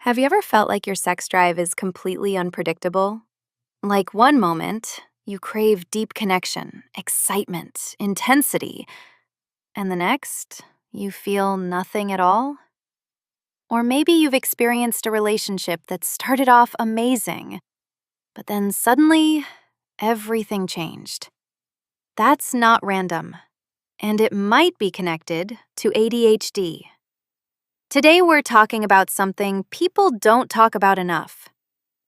Have you ever felt like your sex drive is completely unpredictable? Like one moment, you crave deep connection, excitement, intensity, and the next, you feel nothing at all? Or maybe you've experienced a relationship that started off amazing, but then suddenly, everything changed. That's not random, and it might be connected to ADHD. Today, we're talking about something people don't talk about enough: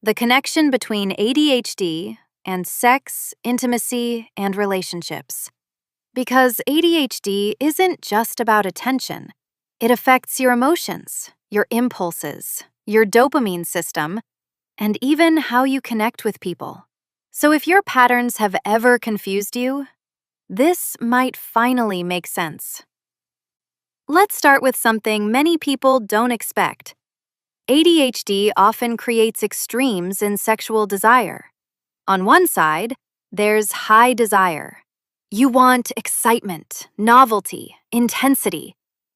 the connection between ADHD and sex, intimacy, and relationships. Because ADHD isn't just about attention, it affects your emotions, your impulses, your dopamine system, and even how you connect with people. So if your patterns have ever confused you, this might finally make sense. Let's start with something many people don't expect. ADHD often creates extremes in sexual desire. On one side, there's high desire. You want excitement, novelty, intensity,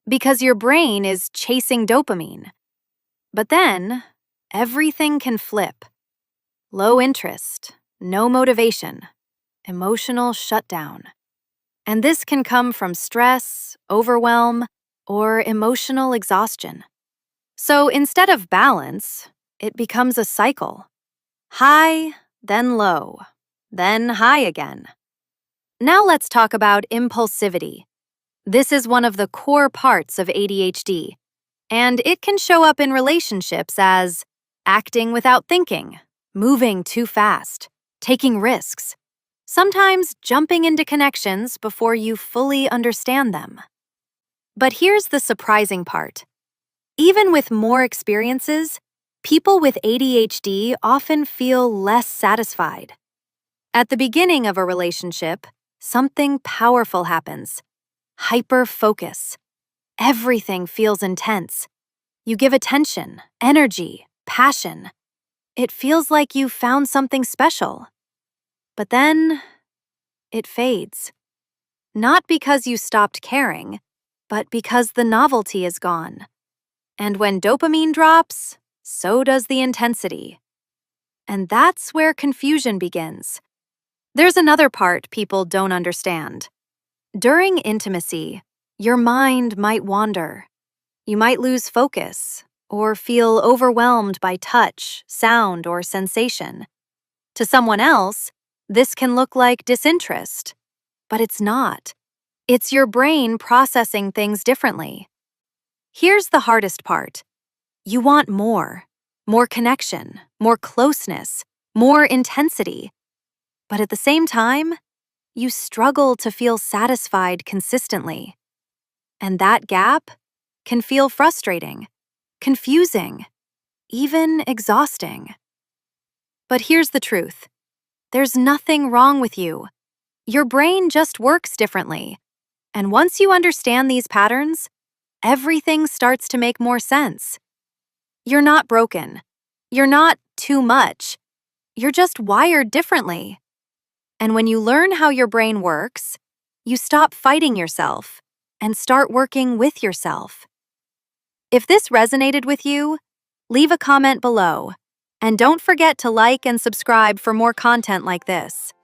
because your brain is chasing dopamine. But then, everything can flip. Low interest, no motivation, emotional shutdown. And this can come from stress, overwhelm, or emotional exhaustion. So instead of balance, it becomes a cycle. High, then low, then high again. Now let's talk about impulsivity. This is one of the core parts of ADHD, and it can show up in relationships as acting without thinking, moving too fast, taking risks, sometimes jumping into connections before you fully understand them. But here's the surprising part. Even with more experiences, people with ADHD often feel less satisfied. At the beginning of a relationship, something powerful happens: hyperfocus. Everything feels intense. You give attention, energy, passion. It feels like you found something special. But then, it fades. Not because you stopped caring, but because the novelty is gone. And when dopamine drops, so does the intensity. And that's where confusion begins. There's another part people don't understand. During intimacy, your mind might wander. You might lose focus or feel overwhelmed by touch, sound, or sensation. To someone else, this can look like disinterest, but it's not. It's your brain processing things differently. Here's the hardest part. You want more connection, more closeness, more intensity. But at the same time, you struggle to feel satisfied consistently. And that gap can feel frustrating, confusing, even exhausting. But here's the truth. There's nothing wrong with you. Your brain just works differently. And once you understand these patterns, everything starts to make more sense. You're not broken. You're not too much. You're just wired differently. And when you learn how your brain works, you stop fighting yourself and start working with yourself. If this resonated with you, leave a comment below. And don't forget to like and subscribe for more content like this.